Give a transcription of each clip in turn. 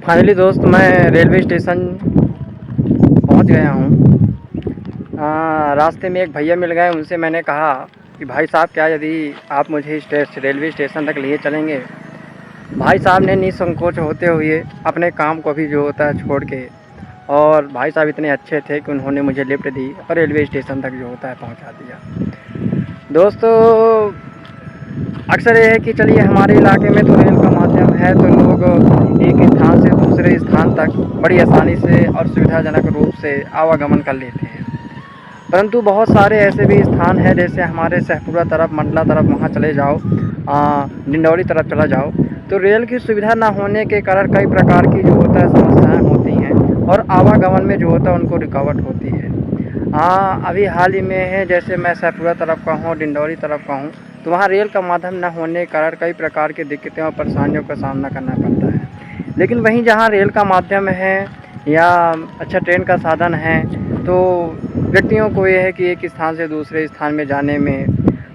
Finally दोस्त मैं railway station पहुंच गया हूं। रास्ते में एक भैया मिल गए, उनसे मैंने कहा कि भाई साहब क्या यदि आप मुझे रेलवे स्टेशन तक लिए चलेंगे। भाई साहब ने निसंकोच होते हुए अपने काम को भी जो होता है छोड़ के, और भाई साहब इतने अच्छे थे कि उन्होंने मुझे लिफ्ट दी और रेलवे स्टेशन तक जो होता है पहुंचा दिया। दोस्तों अक्सर ये है कि चलिए हमारे इलाके में तो रेल का माध्यम है तो लोग एक स्थान से दूसरे स्थान तक बड़ी आसानी से और सुविधाजनक रूप से आवागमन कर लेते हैं। परंतु बहुत सारे ऐसे भी स्थान हैं, जैसे हमारे शहपुरा तरफ, मंडला तरफ, वहाँ चले जाओ, डिंडौरी तरफ चला जाओ, तो रेल की सुविधा ना होने के कारण कई प्रकार की जो होता है समस्याएं होती हैं और आवागमन में जो होता है उनको रुकावट होती है। अभी हाल ही में है, जैसे मैं शहपुरा तरफ का हूँ, डिंडौरी तरफ का हूँ, तो वहाँ रेल का माध्यम न होने के कारण कई प्रकार की दिक्कतें और परेशानियों का सामना करना पड़ता है। लेकिन वहीं जहाँ रेल का माध्यम है या अच्छा ट्रेन का साधन है, तो व्यक्तियों को ये है कि एक स्थान से दूसरे स्थान में जाने में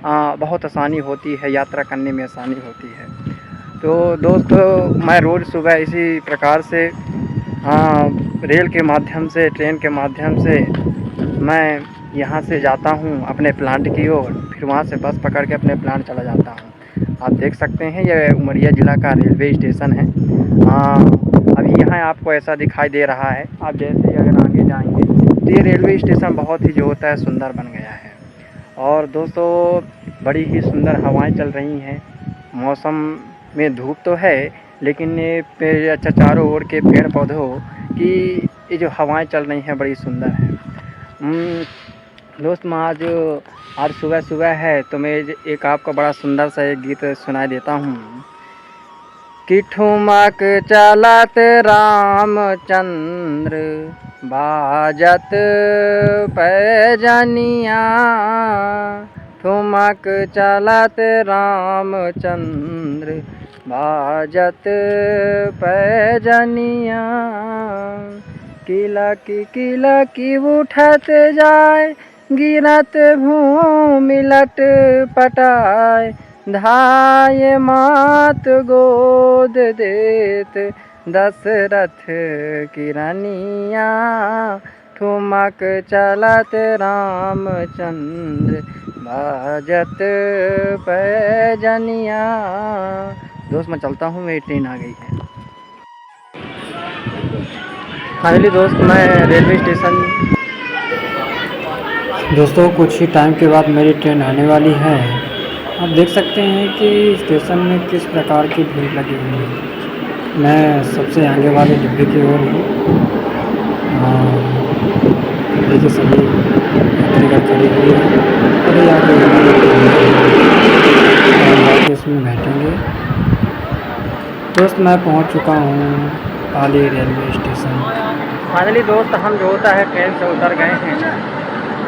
बहुत आसानी होती है, यात्रा करने में आसानी होती है। तो दोस्तों मैं रोज़ सुबह इसी प्रकार से रेल के माध्यम से, ट्रेन के माध्यम से मैं यहाँ से जाता हूँ अपने प्लांट की ओर, फिर वहाँ से बस पकड़ के अपने प्लांट चला जाता हूँ। आप देख सकते हैं ये उमरिया ज़िला का रेलवे स्टेशन है। अभी यहाँ आपको ऐसा दिखाई दे रहा है। आप जैसे ही अगर आगे जाएंगे तो ये रेलवे स्टेशन बहुत ही जो होता है सुंदर बन गया है। और दोस्तों बड़ी ही सुंदर हवाएं चल रही हैं। मौसम में धूप तो है, लेकिन ये अच्छा चारों ओर के पेड़ पौधों की ये जो हवाएं चल रही हैं बड़ी सुंदर है। दोस्त मैं आज सुबह सुबह है तो मैं एक आपको बड़ा सुंदर सा एक गीत सुनाई देता हूँ कि ठुमक चलत रामचंद्र बाजत पैजनिया, ठुमक चलत रामचंद्र बाजत पैजनिया, किला की उठत जाए गिरत भूमि लट पटाए, धाय मात गोद देत दशरथ की रानिया, ठुमक चलत रामचंद्र बाजत पैजनिया। दोस्त मैं चलता हूँ, मेरी ट्रेन आ गई है। फाइनली दोस्त मैं रेलवे स्टेशन, दोस्तों कुछ ही टाइम के बाद मेरी ट्रेन आने वाली है। आप देख सकते हैं कि स्टेशन में किस प्रकार की भीड़ लगी हुई है। मैं सबसे आगे वाले डिब्बे की ओर हूँ। देखिए सभी यात्रीगण खड़ी हुई है और ये आगे बाकी इसमें बैठेंगे। दोस्त मैं पहुँच चुका हूँ पाली रेलवे स्टेशन। फाइनली दोस्त हम जो होता है ट्रेन से उतर गए हैं।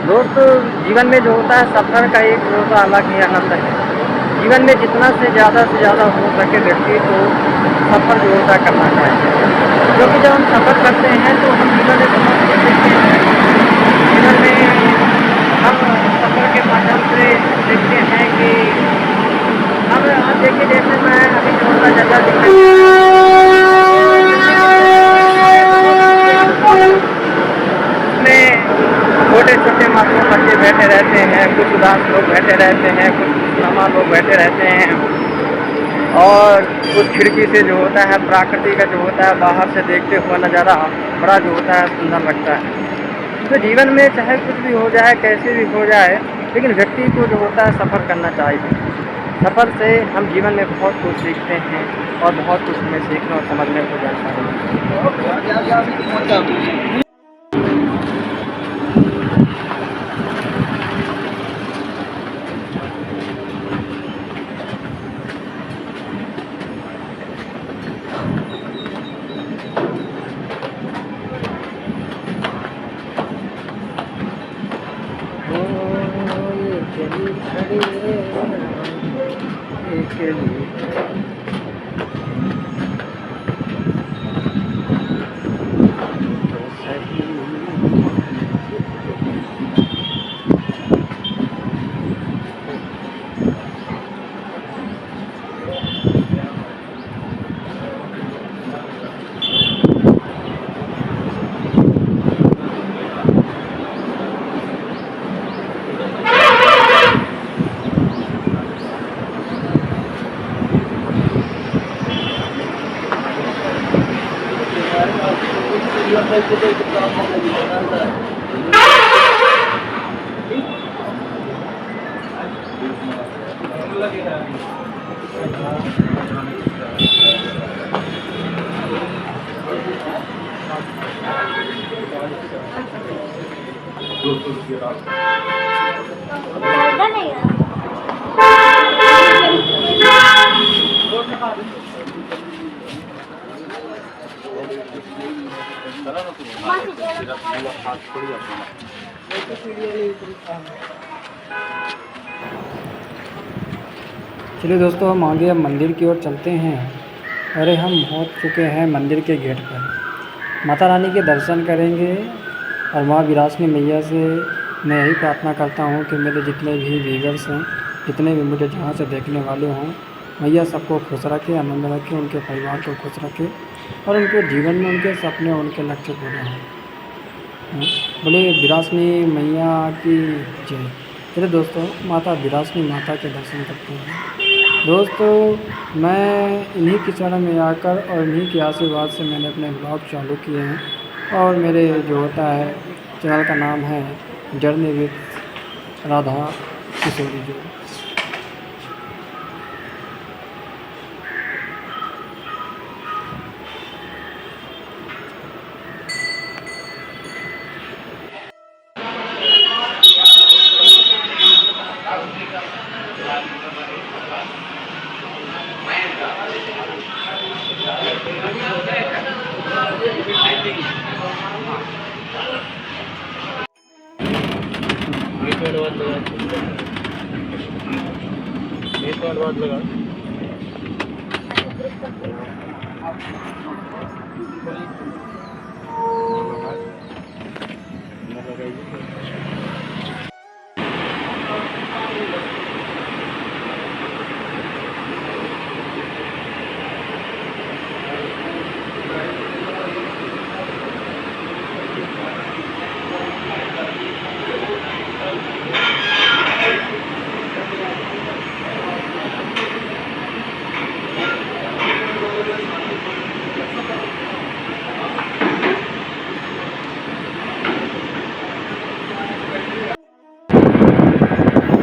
दोस्त जीवन में जो होता है सफ़र का एक जो होता अलग ही आनंद है। जीवन में जितना से ज़्यादा हो सके व्यक्ति को सफ़र जो होता है करना चाहिए, क्योंकि जब हम सफ़र करते हैं तो हम जीवन में बहुत कुछ सीखते हैं। जीवन में हम सफ़र के माध्यम से देखते हैं कि हम देखिए जैसे मैं अभी जो होता जगह छोटे छोटे मासूम बच्चे बैठे रहते हैं, कुछ उदास लोग बैठे रहते हैं, कुछ खुशनुमा लोग बैठे रहते हैं, और उस खिड़की से जो होता है प्रकृति का जो होता है बाहर से देखते हुआ नज़ारा बड़ा जो होता है सुंदर लगता है। तो जीवन में चाहे कुछ भी हो जाए, कैसे भी हो जाए, लेकिन व्यक्ति को जो होता है सफ़र करना चाहिए। सफ़र से हम जीवन में बहुत कुछ सीखते हैं और बहुत कुछ हमें सीखने और समझने को जाता है। चलिए दोस्तों, हम आगे अब मंदिर की ओर चलते हैं। अरे हम पहुंच चुके हैं मंदिर के गेट पर। माता रानी के दर्शन करेंगे और माँ विरासनी मैया से मैं यही प्रार्थना करता हूँ कि मेरे जितने भी व्यूअर्स हैं, जितने भी मुझे जहाँ से देखने वाले हों, मैया सबको खुश रखे, आनंद रखे, उनके परिवार को खुश रखे और उनके जीवन में उनके सपने और उनके लक्ष्य पूरे हों। बोले विरासनी मैया की जय। चलिए दोस्तों, माता विरासनी माता के दर्शन करते हैं। दोस्तों, मैं इन्हीं के चरण में आकर और इन्हीं के आशीर्वाद से मैंने अपने ब्लॉग चालू किए हैं और मेरे जो होता है चैनल का नाम है जर्नी विद राधा किशोरी जी। लगा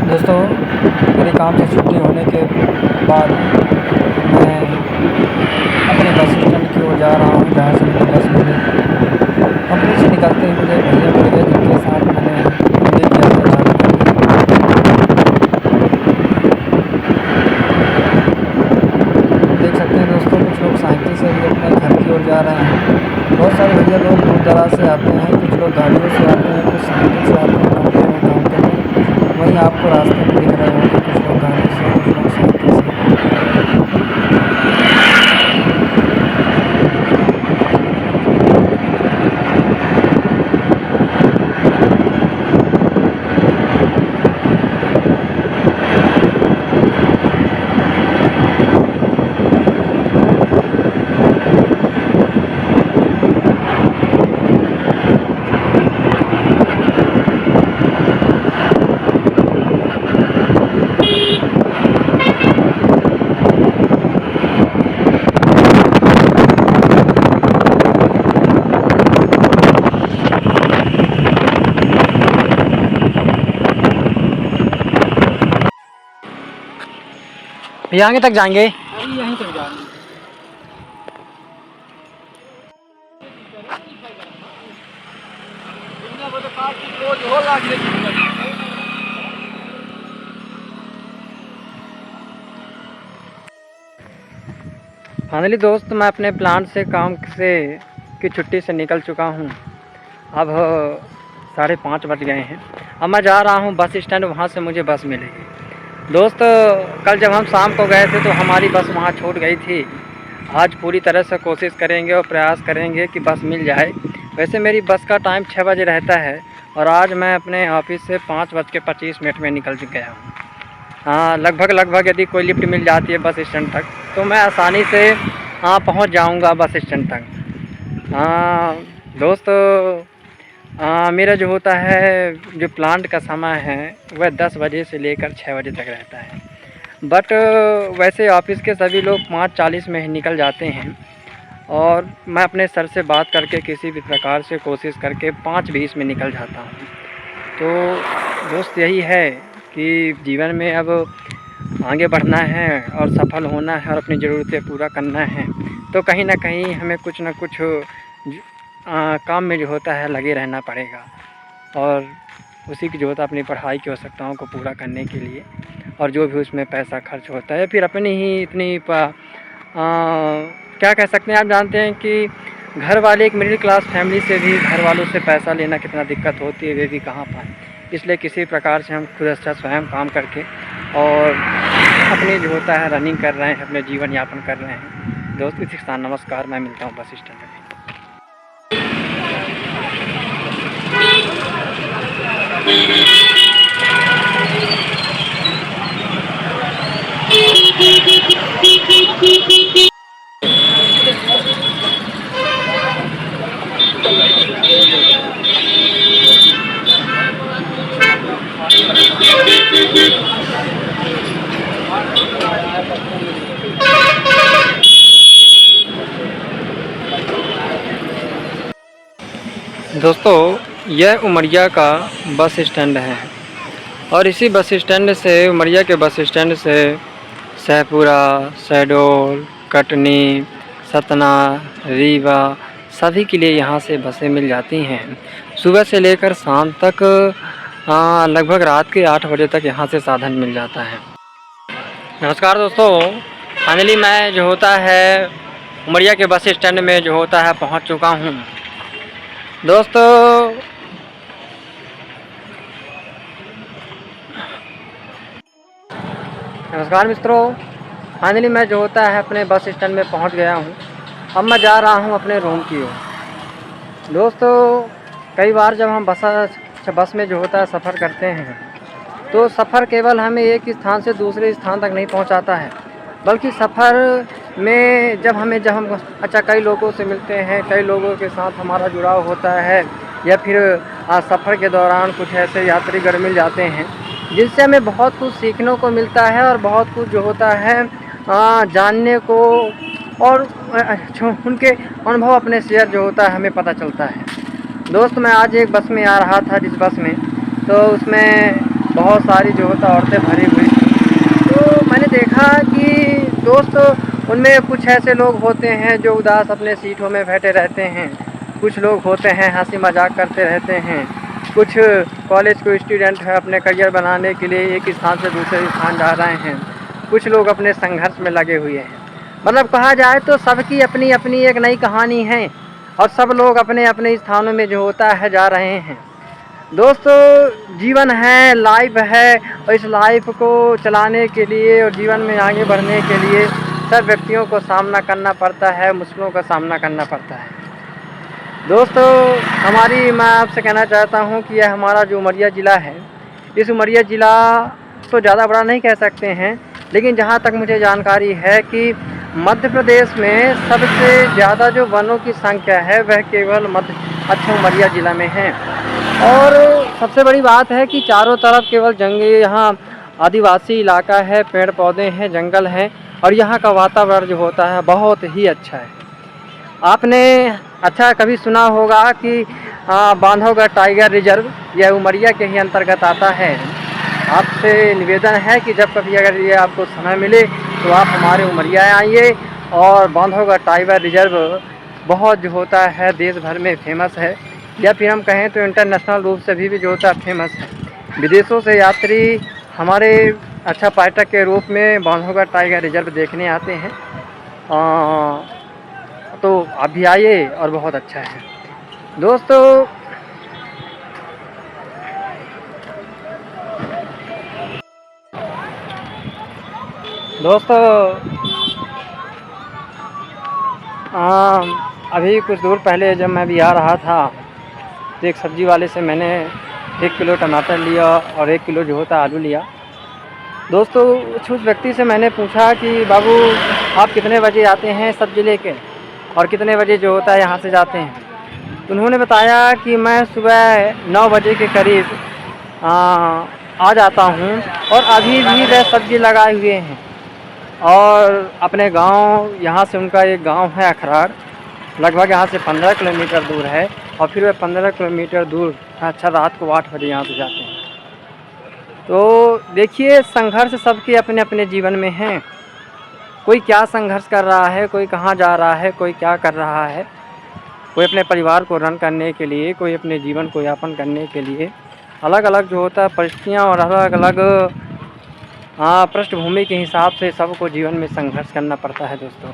दोस्तों, मेरे काम से छुट्टी होने के बाद मैं अपने बस स्टैंड की ओर जा रहा हूँ, जहाँ से मुझे बस मिली। कंपनी से निकलते ही मुझे भैया मिल गए, जिनके साथ मैंने मंदिर की यात्रा चालू कर दी। देख सकते हैं दोस्तों, कुछ लोग साइकिल से भी अपने घर की ओर जा रहे हैं। बहुत सारे भैया लोग दूर दराज से आते हैं, कुछ लोग गाड़ियों से आते हैं, कुछ साइकिल से आते हैं कंपनी में काम करने। वहीं आपको रास्ते में दिख रहे होंगे कुछ लोग गाड़ी से, कुछ लोग साइकिल से। भैया आगे तक जाएंगे? यहीं तक जाएंगे। फाइनली दोस्त, मैं अपने प्लांट से काम से की छुट्टी से निकल चुका हूँ। अब 5:30 बज गए हैं। अब मैं जा रहा हूँ बस स्टैंड, वहाँ से मुझे बस मिलेगी। दोस्त, कल जब हम शाम को गए थे तो हमारी बस वहाँ छूट गई थी। आज पूरी तरह से कोशिश करेंगे और प्रयास करेंगे कि बस मिल जाए। वैसे मेरी बस का टाइम 6 बजे रहता है और आज मैं अपने ऑफिस से 5:25 में निकल गया हूँ। हाँ, लगभग यदि कोई लिफ्ट मिल जाती है बस स्टैंड तक तो मैं आसानी से पहुँच जाऊँगा बस स्टैंड तक। दोस्त, मेरा जो होता है जो प्लांट का समय है वह 10 बजे से लेकर 6 बजे तक रहता है। बट वैसे ऑफिस के सभी लोग 5:40 में ही निकल जाते हैं। और मैं अपने सर से बात करके किसी भी प्रकार से कोशिश करके 5-20 में निकल जाता हूँ। तो दोस्त यही है कि जीवन में अब आगे बढ़ना है और सफल होना है और अपनी ज़रूरतें पूरा करना है, तो कहीं न कहीं हमें कुछ न कुछ काम में जो होता है लगे रहना पड़ेगा। और उसी की जो होता है अपनी पढ़ाई की आवश्यकताओं को पूरा करने के लिए, और जो भी उसमें पैसा खर्च होता है, फिर अपनी ही इतनी क्या कह सकते हैं, आप जानते हैं कि घर वाले एक मिडिल क्लास फैमिली से भी घर वालों से पैसा लेना कितना दिक्कत होती है, वे भी कहाँ पाएँ। इसलिए किसी प्रकार से हम खुद अच्छा स्वयं काम करके और अपनी जो होता है रनिंग कर रहे हैं, अपने जीवन यापन कर रहे हैं। दोस्त इसी के साथ नमस्कार, मैं मिलता हूँ बस स्टैंड में। दोस्तों यह उमरिया का बस स्टैंड है और इसी बस स्टैंड से उमरिया के बस स्टैंड से सहपुरा, शहडोल, कटनी, सतना, रीवा सभी के लिए यहाँ से बसें मिल जाती हैं। सुबह से लेकर शाम तक लगभग रात के 8 बजे तक यहाँ से साधन मिल जाता है। नमस्कार दोस्तों, फाइनली मैं जो होता है उमरिया के बस स्टैंड में जो होता है पहुँच चुका हूँ। दोस्तों नमस्कार मित्रों, फाइनली मैं जो होता है अपने बस स्टैंड में पहुंच गया हूं। अब मैं जा रहा हूं अपने रूम की ओर। दोस्तों कई बार जब हम बस में जो होता है सफ़र करते हैं, तो सफ़र केवल हमें एक स्थान से दूसरे स्थान तक नहीं पहुंचाता है, बल्कि सफ़र में जब हम कई लोगों से मिलते हैं, कई लोगों के साथ हमारा जुड़ाव होता है, या फिर सफ़र के दौरान कुछ ऐसे यात्रीगण मिल जाते हैं जिनसे हमें बहुत कुछ सीखने को मिलता है और बहुत कुछ जो होता है जानने को, और उनके अनुभव अपने शेयर जो होता है हमें पता चलता है। दोस्त मैं आज एक बस में आ रहा था, जिस बस में तो उसमें बहुत सारी जो होता औरतें भरी हुई थी। तो मैंने देखा कि दोस्त उनमें कुछ ऐसे लोग होते हैं जो उदास अपने सीटों में बैठे रहते हैं, कुछ लोग होते हैं हंसी मजाक करते रहते हैं, कुछ कॉलेज के स्टूडेंट हैं अपने करियर बनाने के लिए एक स्थान से दूसरे स्थान जा रहे हैं, कुछ लोग अपने संघर्ष में लगे हुए हैं। मतलब कहा जाए तो सबकी अपनी अपनी एक नई कहानी है और सब लोग अपने अपने स्थानों में जो होता है जा रहे हैं। दोस्तों जीवन है, लाइफ है, और इस लाइफ को चलाने के लिए और जीवन में आगे बढ़ने के लिए सब व्यक्तियों को सामना करना पड़ता है, मुश्किलों का सामना करना पड़ता है। दोस्तों मैं आपसे कहना चाहता हूं कि यह हमारा जो उमरिया ज़िला है, इस उमरिया ज़िला तो ज़्यादा बड़ा नहीं कह सकते हैं, लेकिन जहां तक मुझे जानकारी है कि मध्य प्रदेश में सबसे ज़्यादा जो वनों की संख्या है वह केवल उमरिया ज़िला में है। और सबसे बड़ी बात है कि चारों तरफ केवल जंगल, यहाँ आदिवासी इलाका है, पेड़ पौधे हैं, जंगल हैं, और यहाँ का वातावरण जो होता है बहुत ही अच्छा है। आपने अच्छा कभी सुना होगा कि बांधवगढ़ टाइगर रिजर्व यह उमरिया के ही अंतर्गत आता है। आपसे निवेदन है कि जब कभी अगर ये आपको समय मिले तो आप हमारे उमरिया आइए। और बांधवगढ़ टाइगर रिजर्व बहुत जो होता है देश भर में फेमस है, या फिर हम कहें तो इंटरनेशनल रूप से भी जो होता है फेमस है। विदेशों से यात्री हमारे पर्यटक के रूप में बांधवगढ़ टाइगर रिजर्व देखने आते हैं। तो आप भी आइए और बहुत अच्छा है। दोस्तों अभी कुछ दूर पहले जब मैं भी आ रहा था तो एक सब्ज़ी वाले से मैंने 1 किलो टमाटर लिया और 1 किलो जो होता आलू लिया। दोस्तों उस व्यक्ति से मैंने पूछा कि बाबू आप कितने बजे आते हैं सब्ज़ी लेके और कितने बजे जो होता है यहाँ से जाते हैं। उन्होंने बताया कि मैं सुबह 9 बजे के करीब आ जाता हूँ और अभी भी वह सब्ज़ी लगाए हुए हैं। और अपने गांव, यहाँ से उनका एक गांव है अखराड़, लगभग यहाँ से 15 किलोमीटर दूर है और फिर वे 15 किलोमीटर दूर अच्छा रात को 8 बजे यहाँ से जाते हैं। तो देखिए, संघर्ष सबके अपने अपने जीवन में हैं। कोई क्या संघर्ष कर रहा है, कोई कहाँ जा रहा है, कोई क्या कर रहा है, कोई अपने परिवार को रन करने के लिए, कोई अपने जीवन को यापन करने के लिए अलग अलग जो होता है परिस्थितियाँ और अलग अलग पृष्ठभूमि के हिसाब से सबको जीवन में संघर्ष करना पड़ता है दोस्तों।